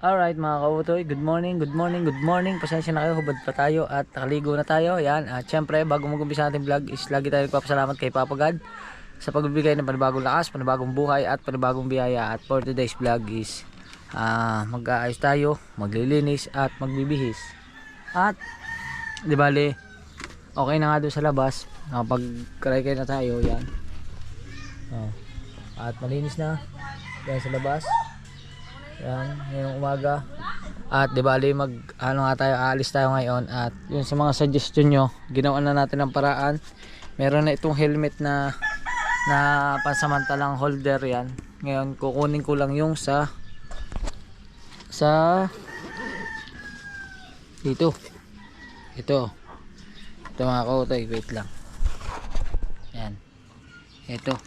Alright mga kautoy, good morning, good morning, good morning. Pasensya na kayo, hubad pa tayo at nakaligo na tayo. Yan, at syempre bago mag-umpisa ating vlog is lagi tayo nagpapasalamat kay Papa God sa pagbibigay ng panibagong lakas, panibagong buhay at panibagong biyaya. At for today's vlog is mag-aayos tayo, maglilinis at magbibihis. At di bale, okay na nga doon sa labas, nakapag-karay na tayo. Yan, at malinis na yan sa labas. Yan, ngayong umaga. At di bali aalis tayo ngayon. At yun sa mga suggestion nyo, ginawa na natin ang paraan. Meron na itong helmet na pansamantalang holder. Yan, ngayon kukunin ko lang yung sa dito. Ito mga kautoy, wait lang. Yan, ito.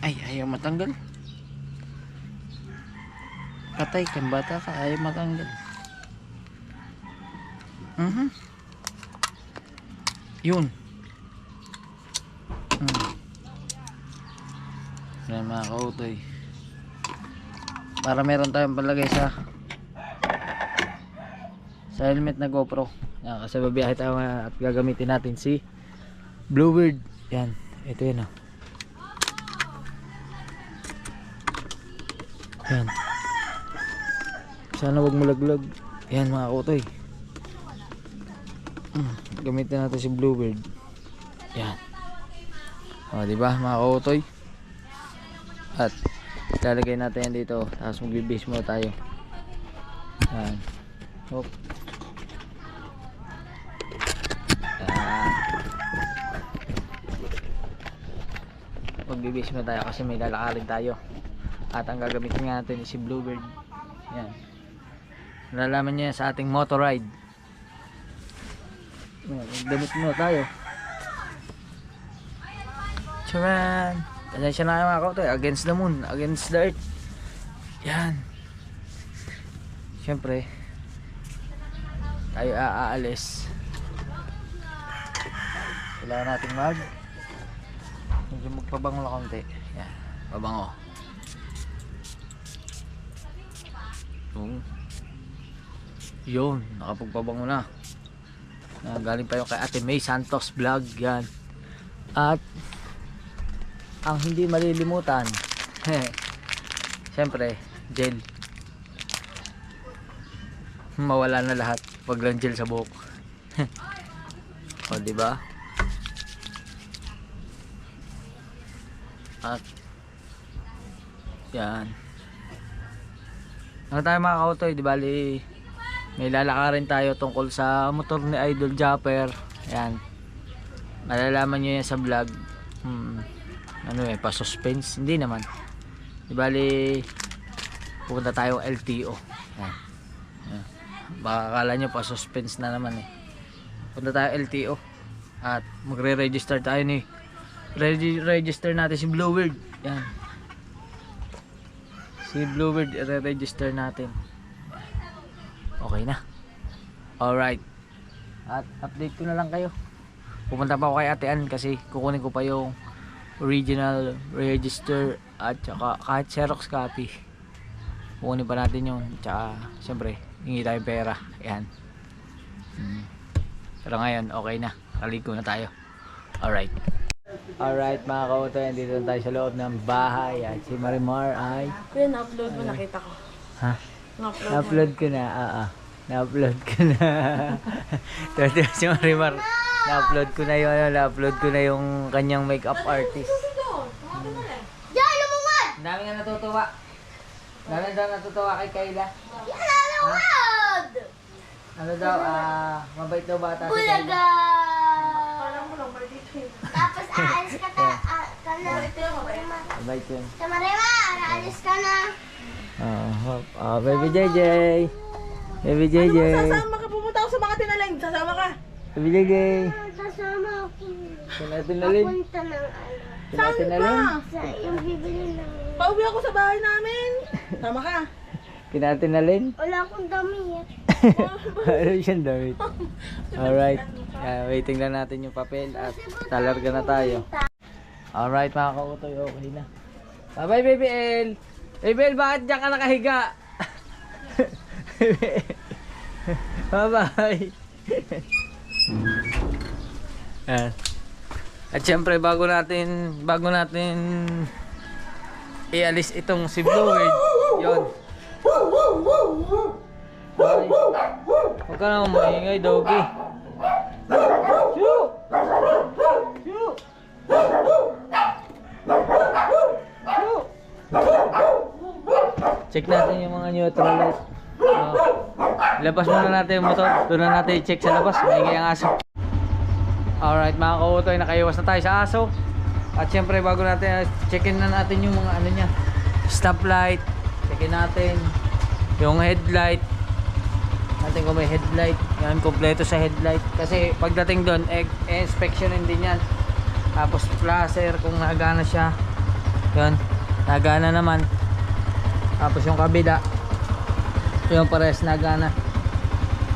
Ay, ayaw matanggal. Patay kang bata ka, ayaw matanggal. Yun. Yan mga kautoy. Para meron tayong palagay sa helmet na GoPro. Yan, kasi babiyahe tayo at gagamitin natin si Bluebird. Yan, ito yun. Yan. Sana wag malaglag. Yan mga kautoy. Gamitin natin si Bluebird. Yan. O, diba mga kautoy? At lalagay natin yan dito. Tapos magbibis mo tayo. Yan. Hop. Yan. Magbibis mo tayo kasi may lalakarin tayo. At ang gagamitin nga natin is si Bluebird. Yan. Nalalaman niya sa ating motor ride. Damit muna tayo. Charan! Pasensya na kayo mga kautoy. Against the moon, against the earth. Yan. Siyempre tayo aalis. Kailangan natin medyo magpabango na konti. Yan. Pabango. Yun, nakapagpabango na. Galing pa yung kay Ate May Santos vlog. Yan. At ang hindi malilimutan siyempre gel. Mawala na lahat pag lang gel sa buhok. O diba? At yan, ano tayo mga kautoy, di bali may lalakarin tayo tungkol sa motor ni Idol Japper. Ayan, malalaman nyo yan sa vlog. Pa-suspense, hindi naman. Di bali pupunta tayong LTO. Ayan. Baka akala nyo pa-suspense na naman eh. Punta tayo LTO at magre-register tayo register natin si Bluebird. Yan, si Bluebird i-register natin. Okay na. Alright. At update ko na lang kayo. Pupunta pa ako kay Ate Ann kasi kukunin ko pa yung original register at saka kahit Xerox copy. Kukunin pa natin yun. Tsaka syempre hingi tayong pera. Ayan. Pero ngayon okay na. Kaligo na tayo. Alright. Alright mga kautoy, dito tayo sa loob ng bahay. At si Marimar ay Kuya, na-upload mo, nakita ko. ha? Na-upload ko na. Na-upload ko na. Totoo si Marimar. Na-upload ko na yung kanyang makeup artist. Diyan, lumungad! Ang dami nga natutuwa. Dami daw natutuwa kay Kayla. Yan, lumungad! Ano daw, mabait daw bata si Kayla. Bulaga! Alam mo lang, mali dito yun. Tapos aalis ka na. Ito yung mabait. Mabait yun. Sa Marima, aalis ka na. Baby JJ. Baby JJ. Sasama ka, pumunta ako sa mga tinaling. Sasama ka. Baby JJ. Sasama ako. Kinatin na rin. Papunta ng Kinatin na rin. sa yung bibili ng... Pauwi ako sa bahay namin. Sama ka. Kinatin na rin. Wala akong damit. Ano siyang damit? Alright. Waiting lang natin yung papel at talarga na tayo. Alright mga kautoy, okay na. Bye-bye Baby El! Baby El, bakit dyan ka nakahiga? Bye-bye! Ayan. At syempre bago natin ialis itong si Bluebird, yun. Ay, huwag ka naman maingay, doggy. Shoo! Shoo! Shoo! Check natin yung mga neutral light. Labas muna natin yung motor. Doon na natin i-check sa labas. Maingay ang aso. Alright mga kautoy, nakaiwas na tayo sa aso. At syempre bago natin, checkin na natin yung mga ano niya, stoplight. Checkin natin yung headlight. Natin kung may headlight. Yan, kompleto sa headlight. Kasi pagdating doon, inspectionin din yan. Tapos flasher kung nagana siya. Yan, nagana naman. Tapos yung kabila, yung pares nagana.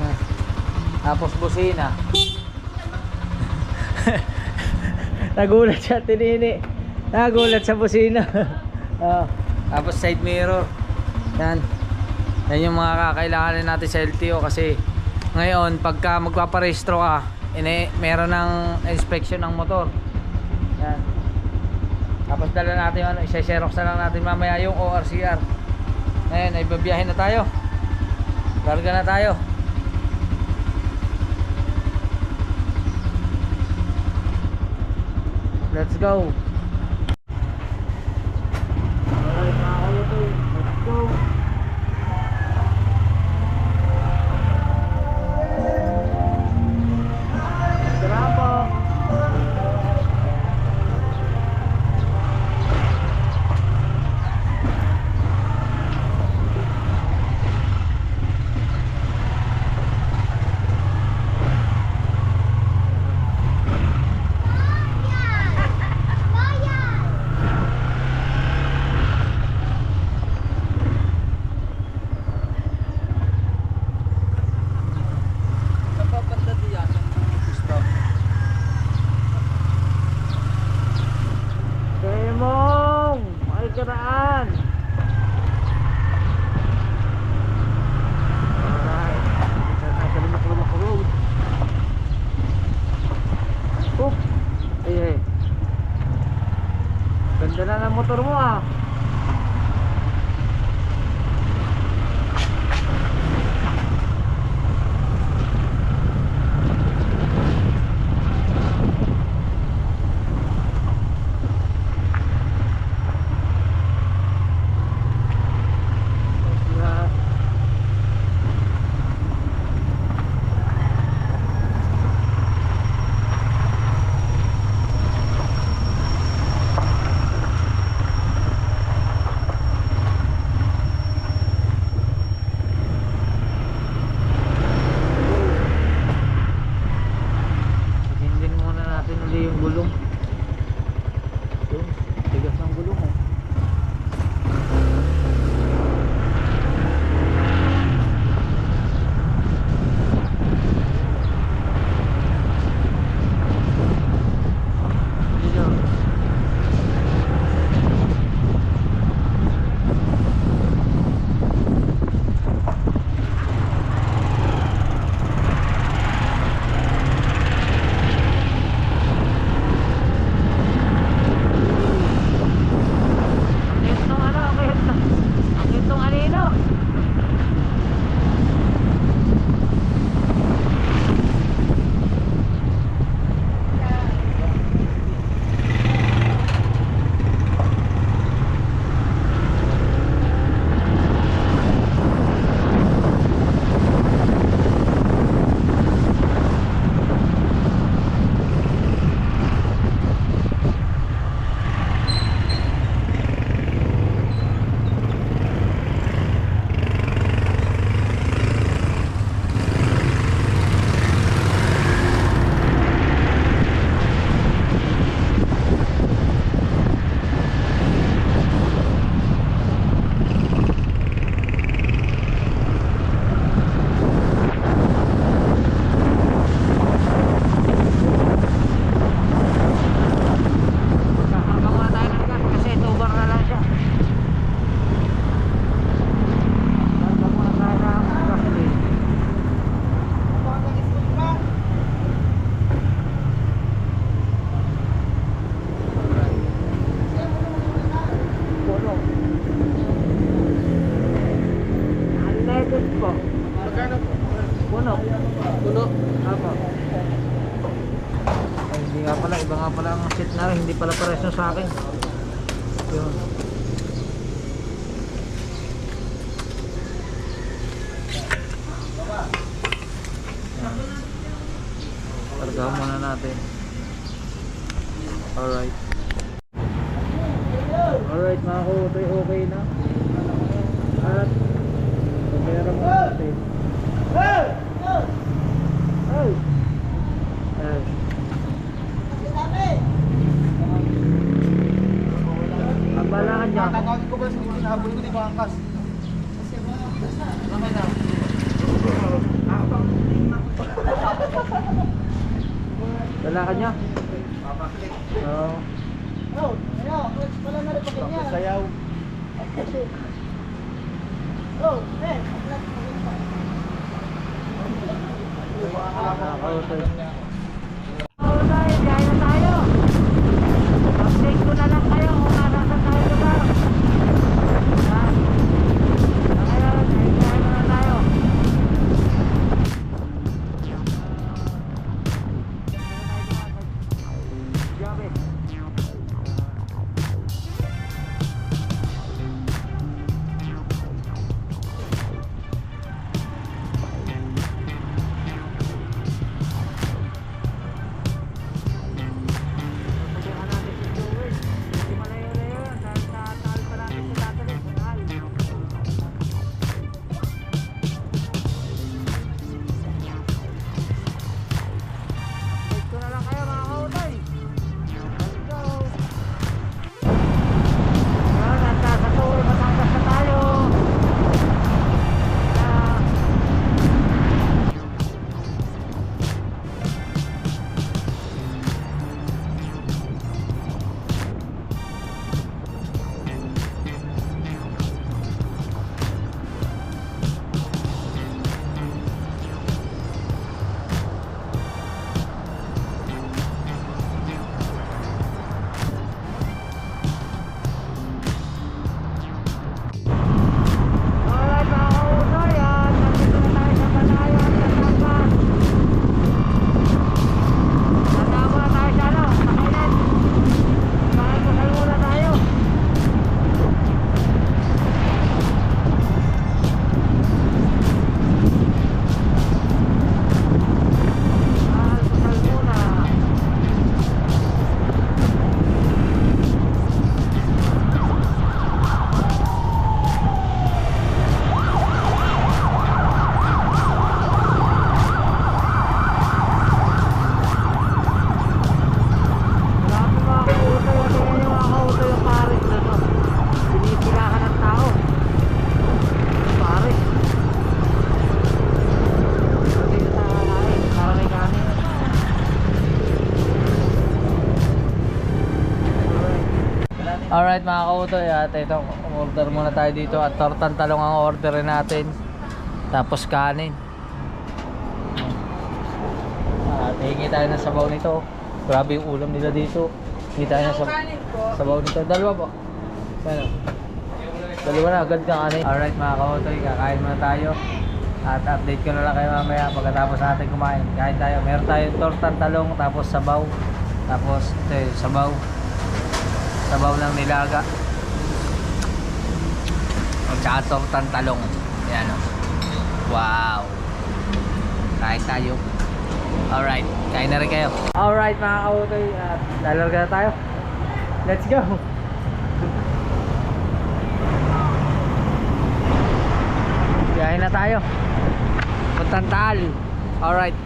Yan. Tapos busina. Nagulat siya, tinini. Nagulat sa busina. Tapos side mirror. Yan. Yan yung mga kakailanganin natin sa LTO kasi ngayon pagka magpaparehistro ka, meron ng inspection ng motor. Yan. Tapos dala natin yung ano, isa-xerox na lang natin mamaya yung ORCR. Ngayon ay babiyahin na tayo. Larga na tayo. Let's go. Alright mga kautoy, let's go. Salamat po. Demong! Ay karaan! Alright. Sa lumak road. Oop! Eh. Ganda na ng motor mo ah. Yung gulong. Yung tigas ng gulong oh. nga pala, iba nga pala ang seat na rin, hindi pala pares yung sa akin. Yun. Targahan muna natin. Alright. Alright mga kutoy, okay na. At meron mo natin. Hey! Hey! Ang balakan niya. Tatawagin ko ba sa hindi nahabol ko di ba angkas? Balakan niya. Oo. Oh, ano? Wala na rin pa ganyan. Sayaw. Oh, eh. Nakakautoy. Alright mga kautoy, at ito order muna tayo dito at tortang talong ang orderin natin, tapos kanin. At hingi tayo ng sabaw nito. Grabe yung ulam nila dito. Hingi tayo ng sabaw nito. Dalawa po. Ano? Dalawa na agad ka kanin. Alright mga kautoy, kakain muna tayo. At update ko na lang kayo mamaya pagkatapos natin kumain. Kain tayo. Meron tayong tortang talong, tapos sabaw. Tapos ito yung sabaw. Sabaw ng nilaga at saka tortang talong. Yan o. Wow. Kain tayo. Alright, kain na rin kayo. Alright mga kautoy, at lalarga na tayo. Let's go. Kain na tayo. Puntang Taal. Alright.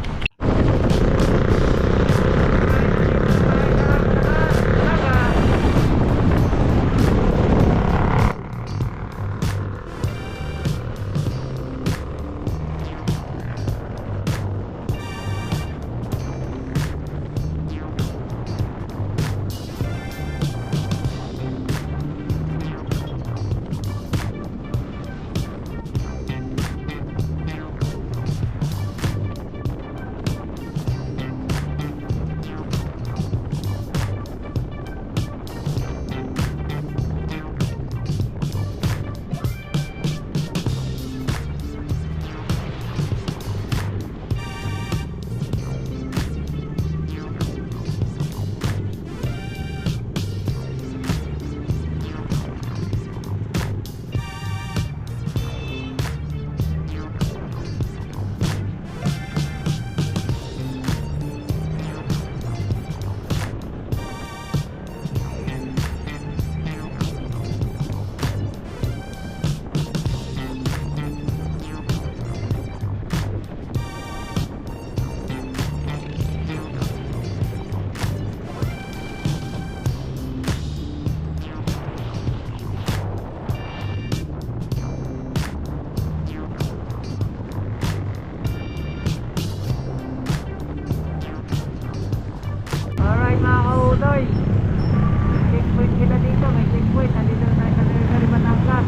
may checkpoint. Nandito na tayo sa Delivery Batangas.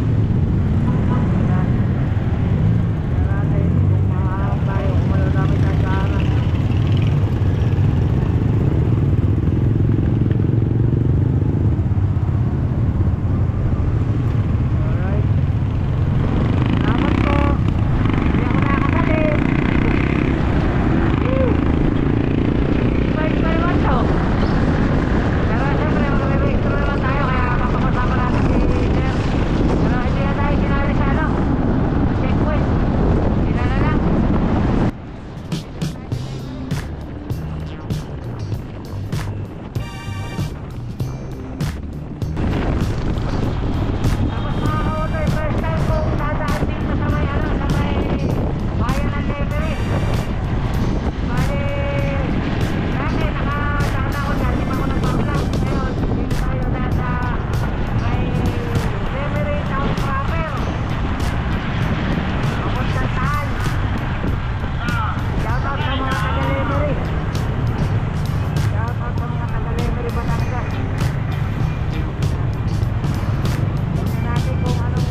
Ayan. Tingnan natin kung makaharap tayo, kung malalapit tayo sa harap. Alright. Salamat po. Hindi ako nakakasali. Bye bye naman to. Pero siyempre magre-registro naman tayo kaya papakasama natin si Sir. Pero hindi na tayo sinali sa ano, checkpoint. Hindi na lang. Tapos mga ka-water, first time kong dadaan dito sa may ano, sa may bayan ng Levery. Bali, dati nakadaan ako dyan, di pa ako nagpa-vlog. Ngayon, dito tayo nasa may Levery Town proper. Papuntang Taal. Shoutout sa mga taga-Levery. Shoutout sa mga taga-Levery Batangas. Tingnan natin kung anong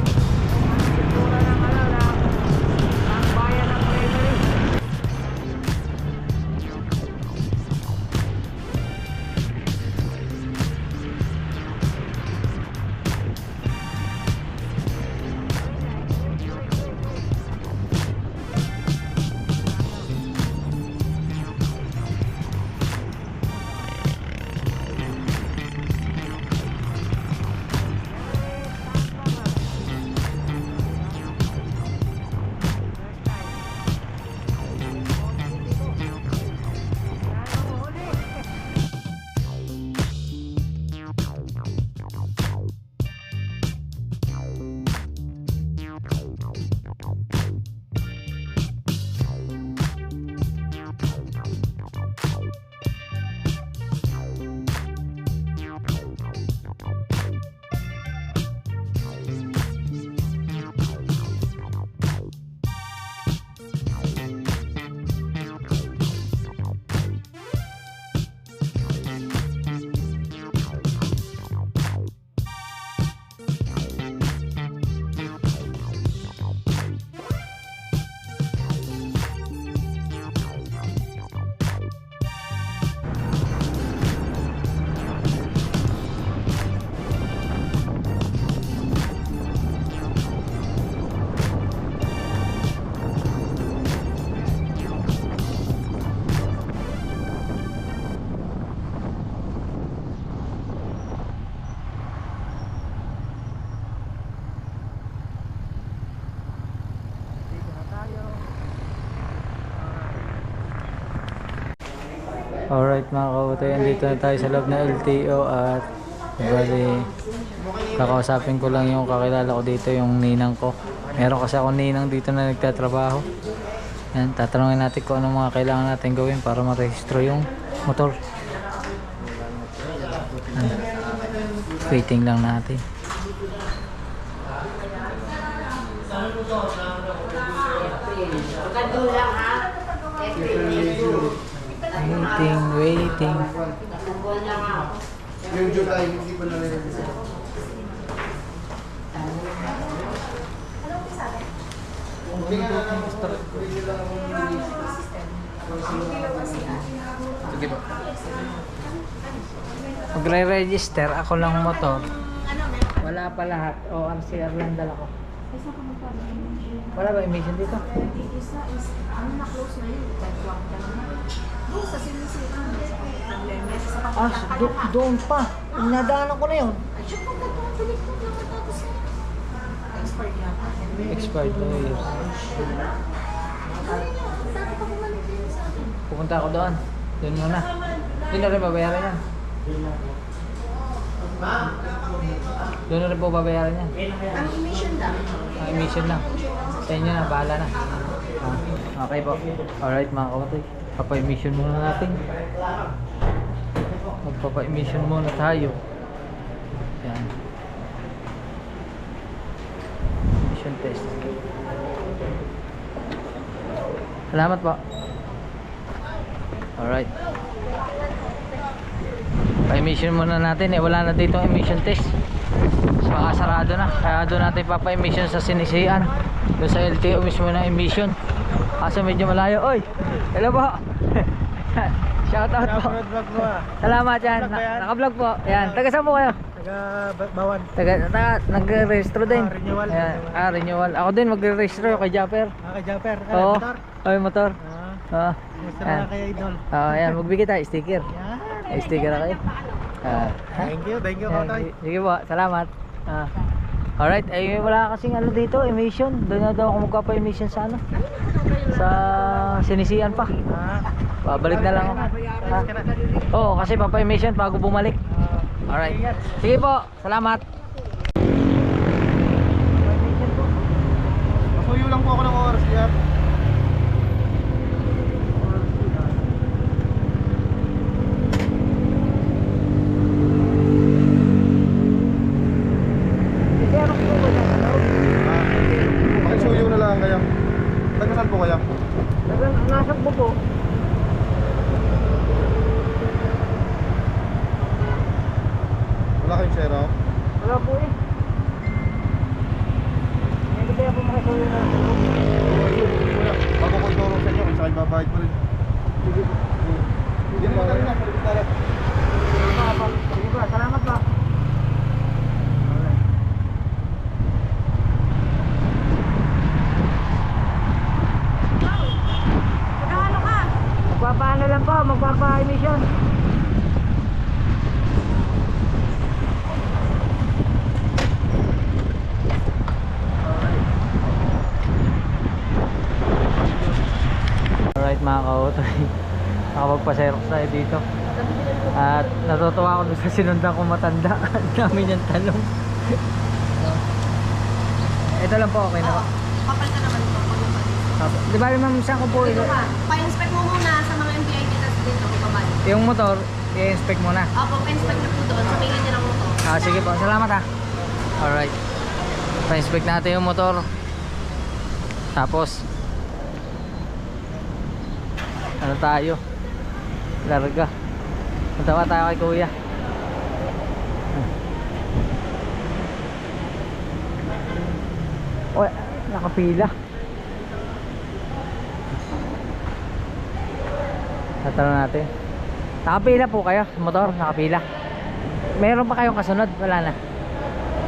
itsura ng ano ng bayan ng Levery. Alright mga kautay, andito na tayo sa loob na LTO at bali kakausapin ko lang yung kakilala ko dito, yung ninang ko. Meron kasi ako ninang dito na nagtatrabaho. Yan, tatanungin natin kung anong mga kailangan natin gawin para marehistro yung motor. Yan. Waiting lang natin. Waiting. Yung July, hindi pa na rin. Sige po. Magre-register ako lang motor. Wala pa lahat. ORCR lang dala ko. Wala ba emission dito? Isa is, ano na-close na yun? Doon sa sinisira. Doon pa. Nadaanan ko na yun. At yung pagkatutulik ko naman tapos expired yata. Expired na years. Dati pa bumalik din sa akin. Pupunta ako doon. Doon muna. Doon na rin babayaran yan. Doon na rin po babayaran yan. Ang emission lang. Ang emission lang. Sa inyo na, bahala na. Okay po. Alright mga kapatid. Papa-emission muna natin. Magpapa-emission muna tayo. Yan. Emission test. Salamat po. Alright. Pa-emission muna natin eh. Wala na dito ang emission test. baka sarado na. Kaya doon natin papa-emission sa sinisian. Doon sa LTO mismo na emission. Kaso medyo malayo. Oy! Hello po! Shout out po. Vlog mo ah. Salamat yan. Vlog ba yan? Naka-vlog po. Yan. Taga saan po kayo? Taga Bawan. Nag-registro din. Renewal. Ayan. Renewal. Ako din magre-registro kay Japper. Kay Japper. Oo. Motor. Oy, motor. Oo. Gusto Ayan. na kay Idol. Ayan, magbigay tayo sticker. Yan. May sticker na kayo. Thank you Ayan, Kotoy. sige po, salamat. Alright, ay wala kasing ano dito, emission. Doon na daw ako magpapa-emission sa ano. Sa sinisian pa. Babalik na lang ako. Oo, kasi papa-emission bago bumalik. Alright. Sige po, salamat. Masuyo lang po ako ng oras yan. Pakisuyo na lang kaya. Taga-saan po kaya? Nasa po. Wala kayong share out? Wala po eh. Hindi kaya po makasuyo na. Bago ko ituro sa inyo kung saan babayad pa rin. Hindi mo na rin na. Sige ba, salamat ba? Magkano ka? Magpapaano lang po, magpapa-emission. Alright mga ka-otoy, nakapagpa-xerox tayo dito. At natutuwa ako dun sa sinundan kong matanda. Ang dami niyang talong. Ito lang po, okay na ba? Kapal ka naman ito. Di ba ma'am, saan ko po Dito ka. Pa-inspect mo muna sa mga MPI dito dito. Kapal. yung motor, i-inspect muna. Opo, pa-inspect na po doon. Sabihin niyo lang mo to. Sige po, salamat ha. Alright, pa-inspect natin yung motor. Tapos ano tayo, larga. Punta tayo kay kuya. Oy, nakapila. Tatanong natin. Nakapila po kayo sa motor? Nakapila. Meron pa kayong kasunod? Wala na.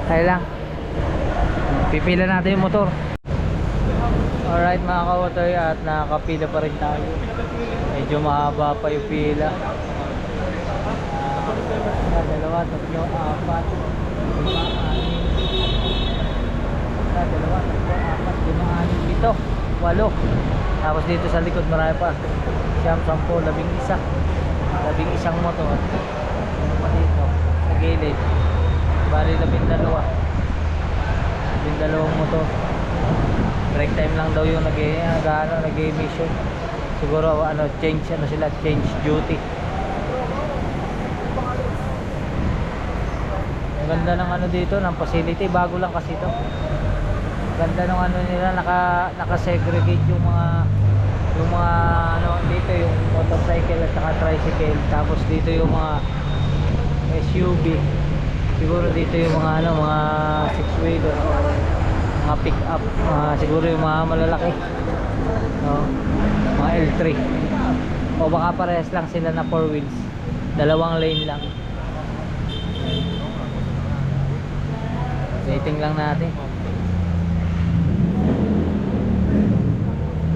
Kaya lang. Pipila natin yung motor. Alright mga ka-otoy, at nakakapila pa rin tayo. Medyo mahaba pa yung pila. Dalawa, tatlo, apat, lima, anim. Dalawa, tatlo, apat, lima, anim, pito, walo. Tapos dito sa likod marami pa. Siyam, 10, 11. 11 motor. Ano pa dito? Sa gilid. Bali 12. 12 motor. Break time lang daw yung nag-emission. Siguro ano, change duty. Ang ganda ng ano dito, ng facility, bago lang kasi ito. Ganda ng ano nila, naka-segregate yung mga ano dito, yung motorcycle at saka tricycle. Tapos dito yung mga SUV. Siguro dito yung mga mga six-wheeler o mga pick-up, siguro yung mga malalaki, no? Mga L3, o baka parehas lang sila na 4 wheels, dalawang lane lang. Rating lang natin.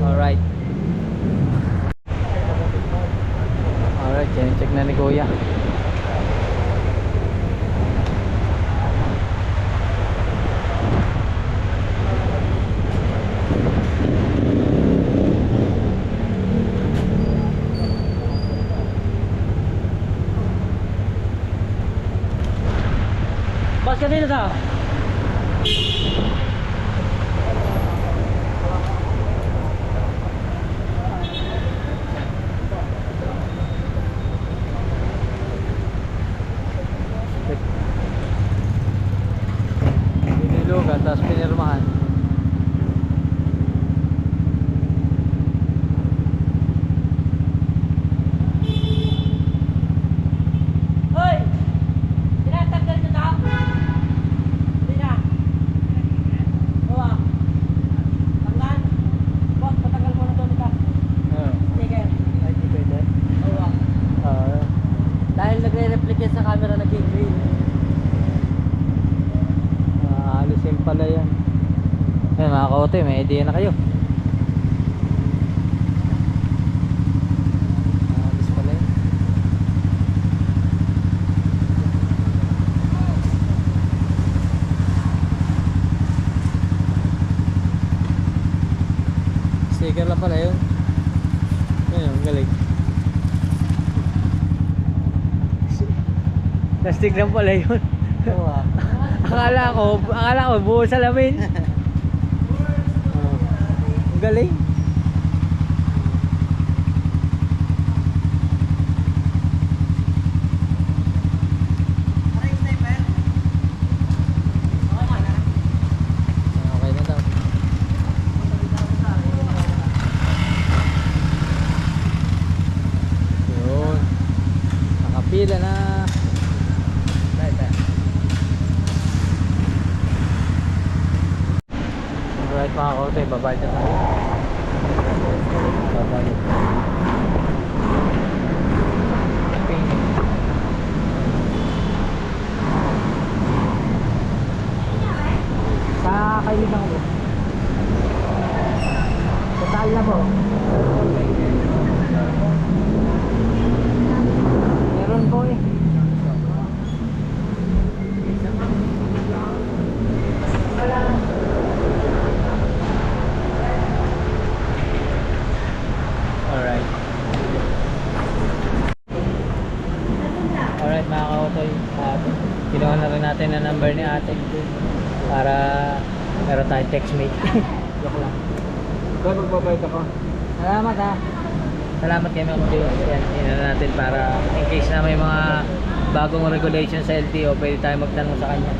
Alright, check na ni kuya. Bas ka dito sa Binilugan, tapos pinirmahan. nagre-reflect yan sa camera, nag-green. Alisin pala yan. Ayun mga kaote, may idea na kayo. Alis pala yan. Sticker lang pala yun. Ayun, galing. Plastic lang pala yun. akala ko buo salamin. Ang galing. Okay na daw. Yun. Nakapila na. Alright mga kaote, babayad na tayo. Babayad. Sa kailiban ko. Total na po. Meron po eh. Alright. Alright mga kaotoy, kinuha na rin natin ang number ni ate para meron tayong textmate. Joke lang. Kaya magbabayad ako. Salamat ha. Salamat kayo mga kaotoy. Yan, kinuha natin para in case na may mga bagong regulation sa LTO, pwede tayo magtanong sa kanya.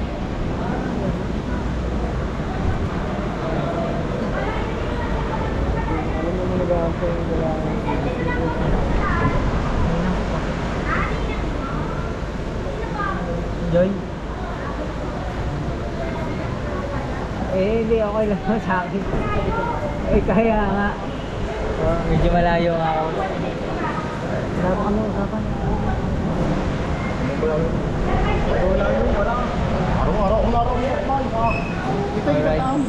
Alam mo muna ba ako yung wala Joy? Hindi okay lang sa akin. Kaya nga. Medyo malayo nga ako. Sarap kami usapan. Araw-araw, umaraw mo. Ito yung Alright. taon.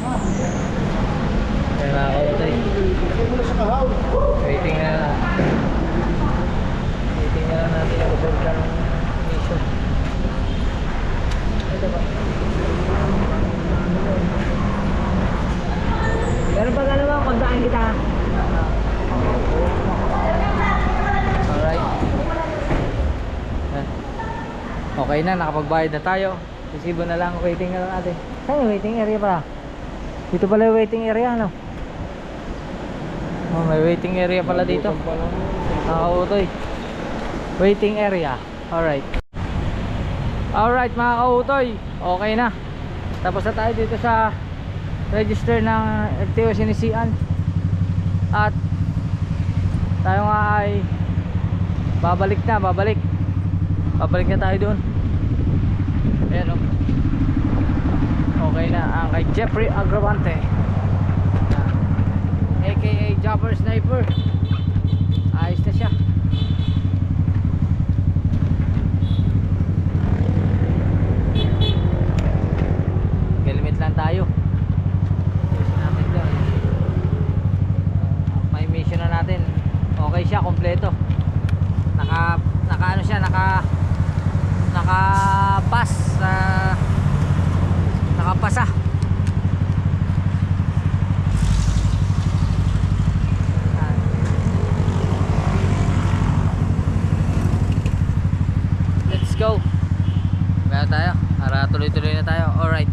Kaya mga kautay. Ito mo na sa kahaw. Waiting na lang. Waiting na lang natin yung result ng mission. Ito ba? Pero pag ano ba, kontaan kita. Alright. Okay na, nakapagbayad na tayo. Resibo na lang, waiting na lang natin. Saan yung waiting area pala? Dito pala yung waiting area, no? Oh, may waiting area pala dito. Nakautoy. Waiting area. Alright. Alright mga kautoy. Okay na. Tapos na tayo dito sa register ng LTO sinisian. At tayo nga ay babalik na, babalik na tayo doon. Ayan o. Okay na ang kay Jeffrey Agravante, aka Jumper Sniper. Ayos na siya. Helmet lang tayo. Ayusin natin dyan. May mission na natin. Okay siya, kompleto. Naka ano siya, naka-pass, nakapasa. Let's go. Kaya tayo, para tuloy-tuloy na tayo. Alright.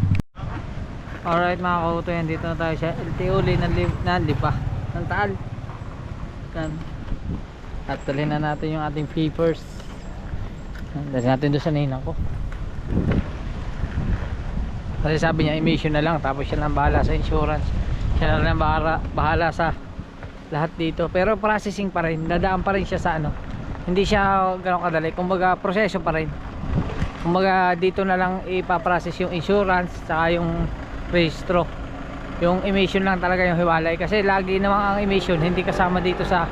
Alright mga kautoy, dito na tayo sa LTO ng Lipa ng Taal. At talhin na natin yung ating papers. Dali natin doon sa ninang ko. Kasi sabi niya emission na lang, tapos siya lang bahala sa insurance, siya lang bahala sa lahat dito. Pero processing pa rin, dadaan pa rin siya sa ano, hindi siya gano'ng kadali, kumbaga proseso pa rin. Kumbaga dito na lang ipaprocess yung insurance saka yung registro. Yung emission lang talaga yung hiwalay, kasi lagi namang ang emission hindi kasama dito sa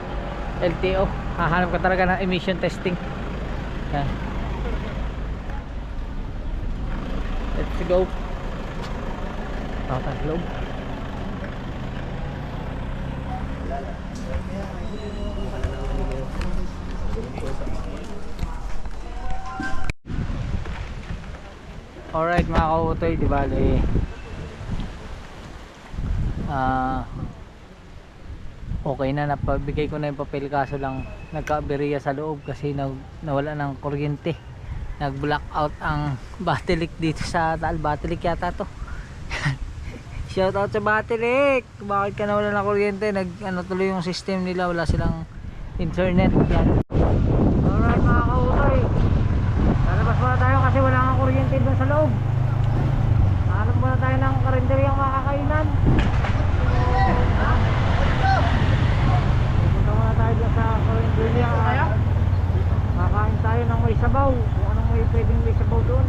LTO. Hahanap ka talaga ng emission testing. Yan. Let's go. Takot ang loob. Alright mga kautoy, di bale okay na, napabigay ko na yung papel, kaso lang nagka-aberya sa loob kasi nawala ng kuryente, nag blackout ang Batilik dito sa Taal. Batilik yata to. Shout out sa Batilik, bakit ka nawala ng kuryente? Ano tuloy yung system nila, wala silang internet yan. Alright mga kautoy, lalabas muna tayo kasi wala nga kuryente doon sa loob. Hanap muna tayo ng karinderyang makakainan. Punta muna tayo doon sa karinderya. Kakain tayo ng may sabaw, kung anong may pwedeng may sabaw doon.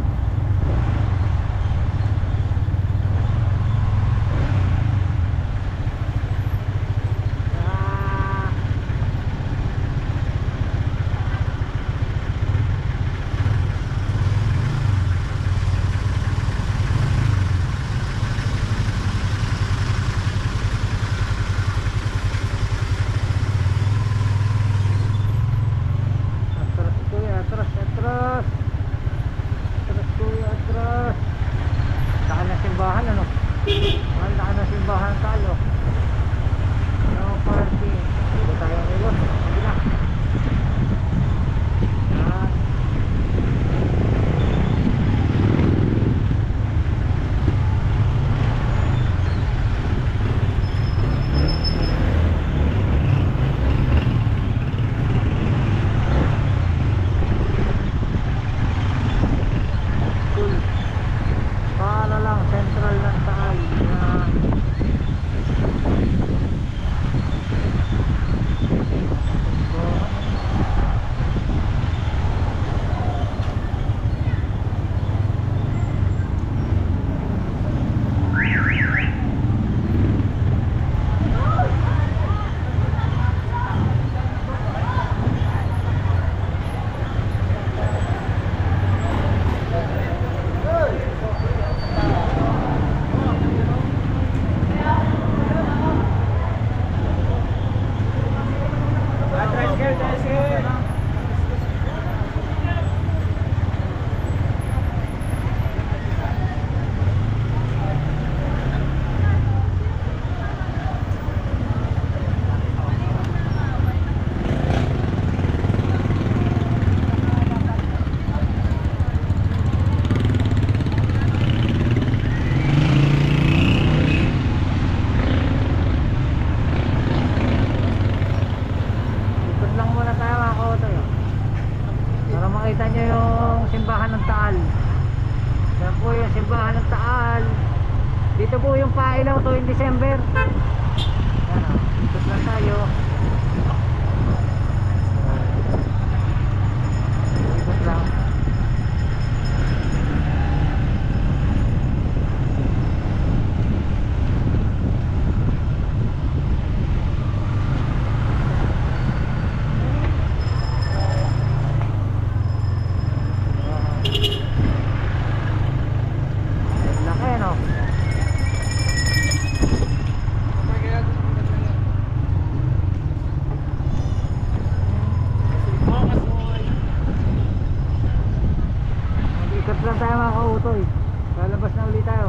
Dito po yung pailaw tuwing December. Yan o, ikot lang tayo. Ikot lang. Laki no? Ikot lang tayo mga kautoy. Lalabas na ulit tayo.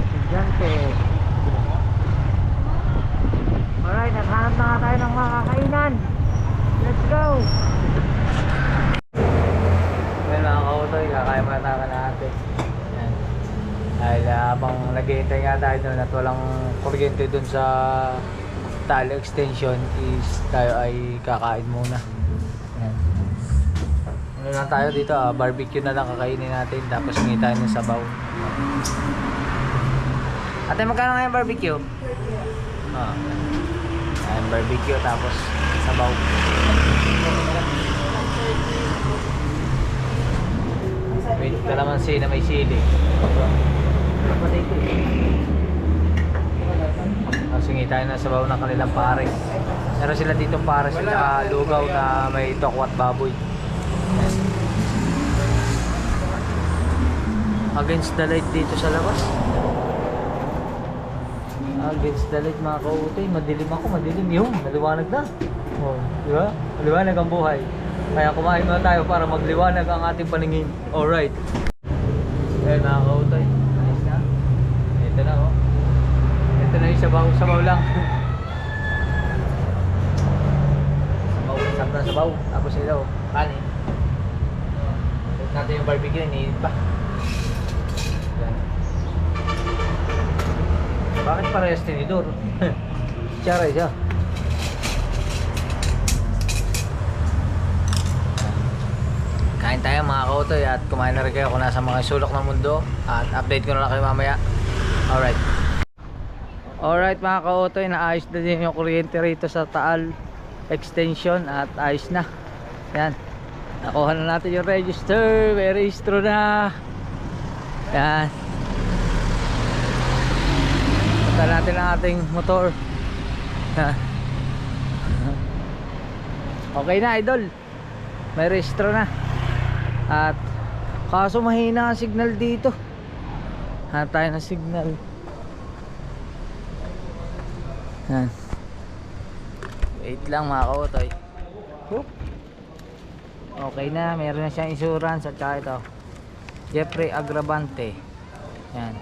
Estudyante. Alright, naghanap na nga tayo ng mga kakainan. Let's go! Well mga kautoy, kakain muna tayo natin. Yan. Dahil habang nag-iintay nga tayo doon at walang kuryente doon sa Taal Extension is tayo ay kakain muna. Yan. Ano lang tayo dito, barbecue na lang kakainin natin tapos hingi tayo ng sabaw. Ate, magkano nga yung barbecue? Ayan, barbecue tapos sabaw. Wait, kalamansi na may sili. Sige, tayo ng sabaw ng kanilang pares. Meron sila dito pares at saka lugaw na may tokwat baboy. Ayan. Against the light dito sa labas. Against the light mga kautoy. Madilim ako, madilim yung maliwanag na. Oh, di ba? Maliwanag ang buhay. Kaya kumain muna tayo para magliwanag ang ating paningin. Alright. Ayan mga kautoy. Nice na. Ito na oh. Ito na yung sabaw. Sabaw lang. Sabaw. Sarap na sabaw. Tapos ito oh. Kanin. Ito natin yung barbecue. Iniinit pa. Ayan. Bakit parehas tinidor? Charay siya. Kain tayo mga kautoy at kumain na rin kayo kung nasa mga sulok ng mundo at update ko na lang kayo mamaya. Alright. Alright mga kautoy, naayos na din yung kuryente rito sa Taal extension at ayos na. Yan. Nakuha na natin yung register. May registro na. Yan. Punta natin ang ating motor. Okay na idol. May registro na. At kaso mahina ang signal dito. Hanap tayo ng signal. Yan. Wait lang mga kautoy. Okay na, meron na siyang insurance at saka ito Jeffrey Agravante. Yan.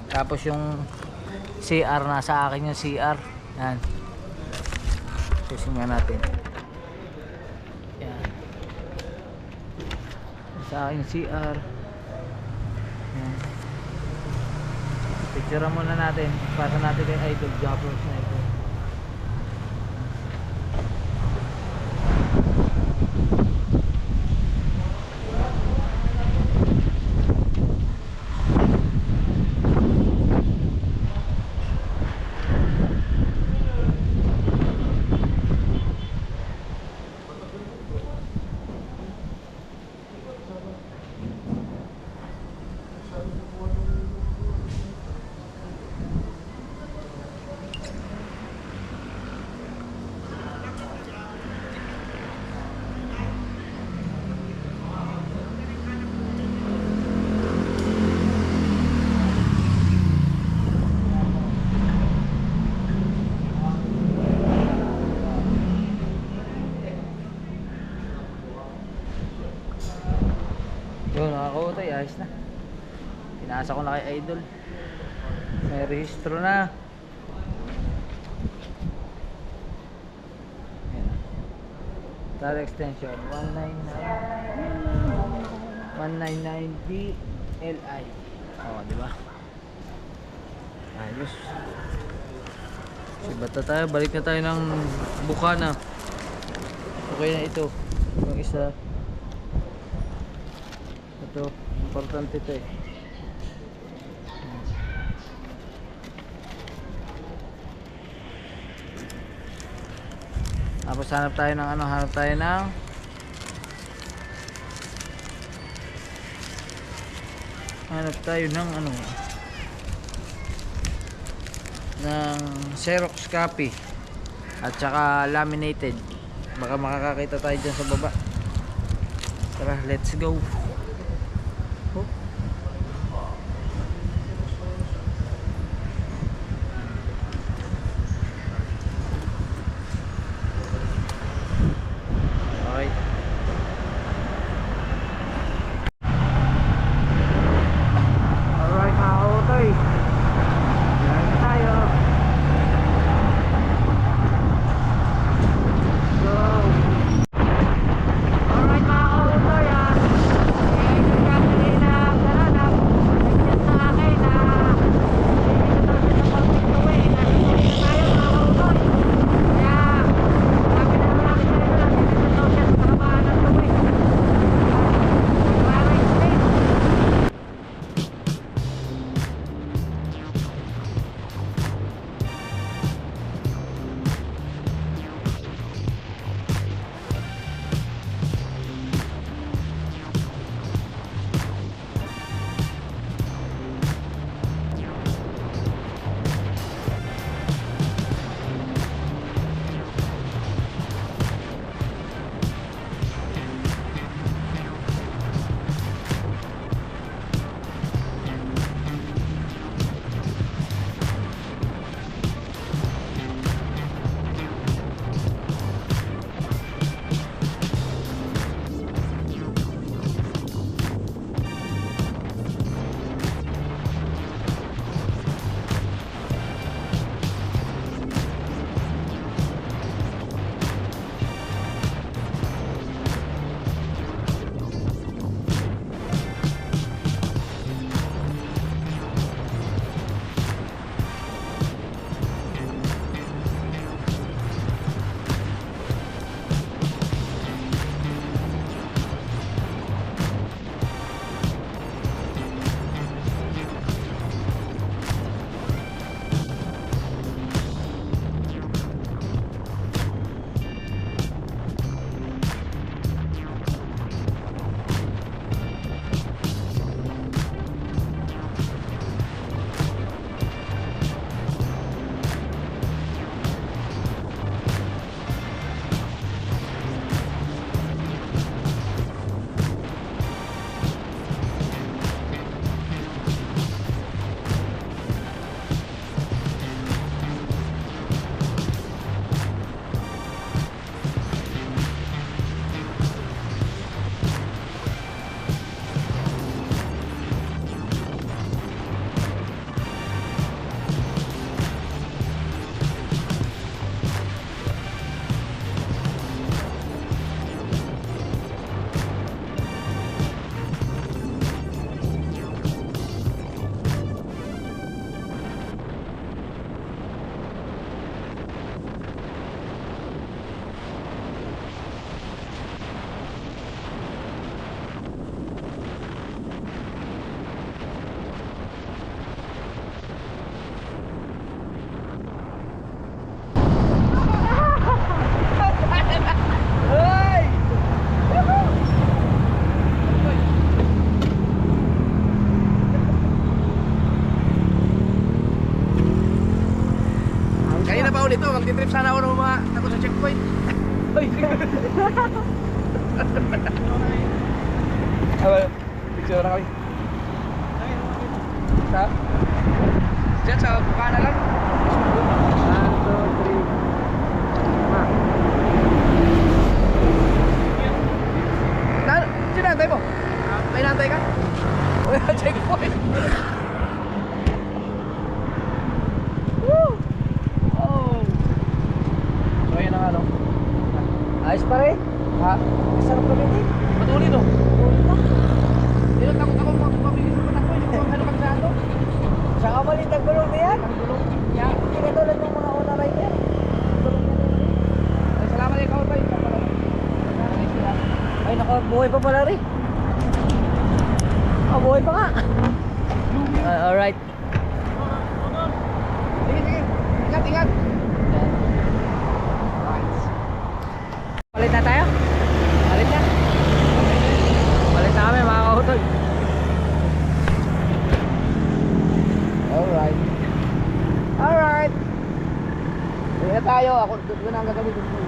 Tapos yung CR, nasa akin yung CR. Yan. Susungan natin. Yan. Sa akin yung CR. Yan. Picture muna natin para natin kay Idol Joppers na ito. Yun mga kautoy, ayos na. Pinasa ko na kay Idol. May rehistro na. Ayan. Tara extension 199 DLI. Oh, di ba? Ayos. Sibata tayo, balik na tayo ng Bukana. Okay na ito. Yung isa. Ito, importante ito eh. Tapos hanap tayo ng ano, hanap tayo ng ano ng Xerox copy at saka laminated. Baka makakakita tayo dyan sa baba. Tara, let's go. trabaho dito. Magti-trip sana ako ng mga takot sa checkpoint. Uy! Picture na kami. Sa? Diyan sa bukana lang. 1, 2, 3. Sinantay mo? May nantay ka? Wala checkpoint. Woo! Oh. So ayan na nga no. Ayos pa rin. Ha? Sarap kami din. Patuloy no? Pero takot ako mabilis mo takbo. Hindi ko ano kami sa ato. Saka malit ang gulong na yan. Gulong. Yeah. Hindi ka tulad ng mga una rin yan. Ay, salamat ikaw pa. Ay, buhay pa pala rin. Ah, buhay pa nga. Alright. Sige, sige. Ingat, ingat. Palit na tayo? Palit na? Palit na kami mga kahutol. Alright. Alright. Ingat tayo. Ako doon na ang gagamitin ko.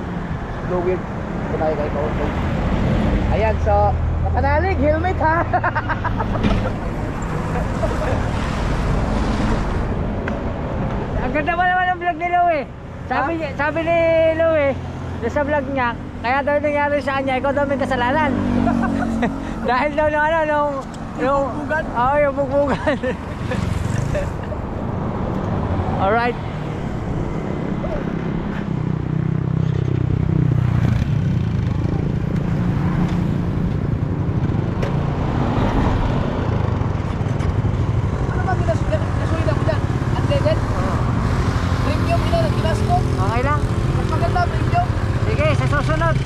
Slow weird. Ito tayo kay Kautol. Ayan, so kapanalig, helmet ha. Ang ganda pa naman ang vlog ni Louie. Sabi ni Louie, sa vlog niya, kaya daw nangyari sa kanya, ikaw daw may kasalanan. Dahil daw nung ano, nung bugbugan? Oo, yung bugbugan. Alright. Ano ba ginasuhin ako dyan? Unleaded? Premium ina ng ginas ko. Okay lang. Mas maganda premium. Sige, sa susunod.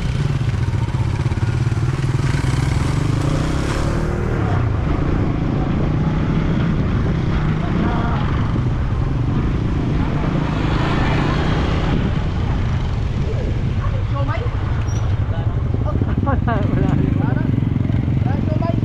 Siomay? Wala. Wala siomay.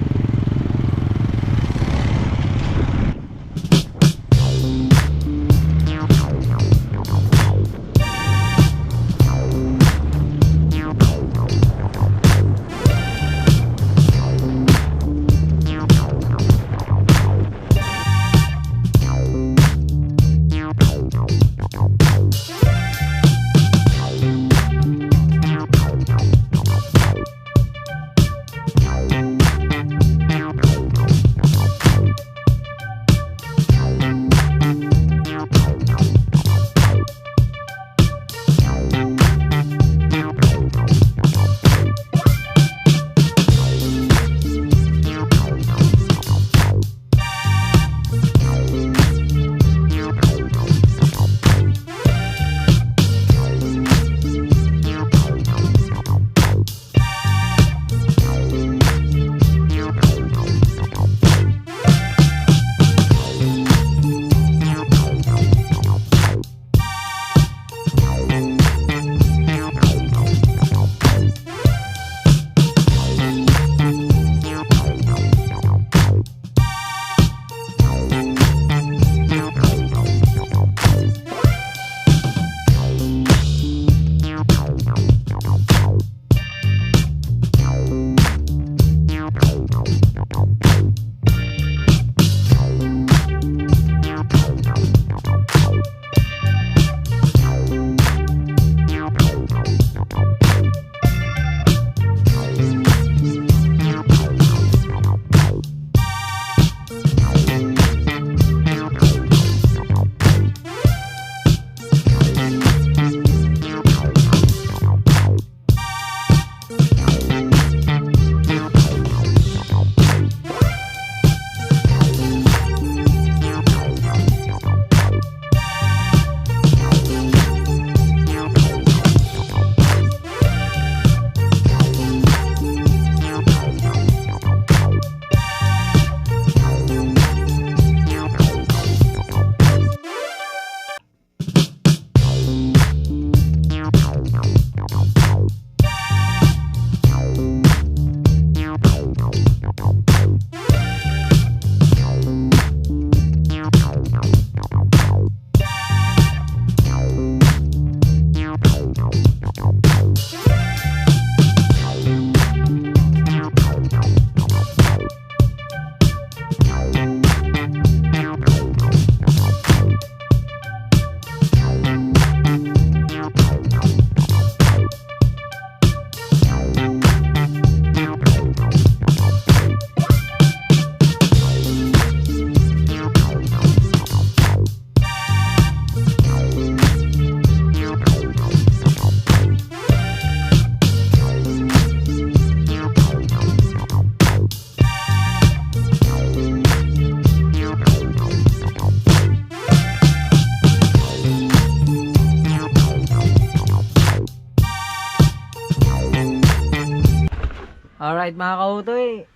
Alright mga kautoy,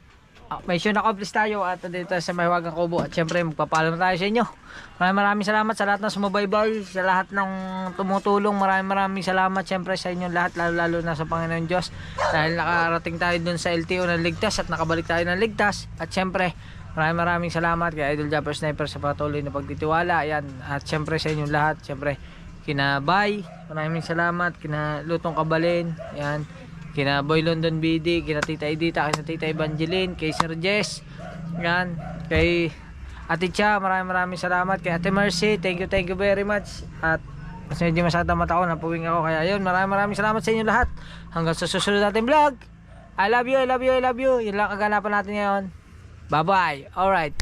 mission accomplished tayo at dito sa Mahiwagang Kubo at syempre magpapaalam tayo sa inyo. Maraming salamat sa lahat ng sumubaybay, sa lahat ng tumutulong. Maraming salamat syempre sa inyo lahat, lalo na sa Panginoon Diyos, dahil nakarating tayo dun sa LTO ng ligtas at nakabalik tayo ng ligtas. At syempre maraming salamat kay Idol Japper Sniper sa patuloy na pagtitiwala. Ayan, at syempre sa inyo lahat, syempre kina Bay, maraming salamat, kina Lutong Kabalin, ayan, kina Boy London BD, kina Tita Edita, kina Tita Evangeline, kay Sir Jess, yan, kay Ate Cha, maraming salamat, kay Ate Mercy, thank you very much. At kasi medyo masada mata ko, napuwing ako, kaya yun, maraming salamat sa inyo lahat. Hanggang sa susunod natin vlog. I love you. Yun lang kaganapan natin ngayon. Bye bye. Alright.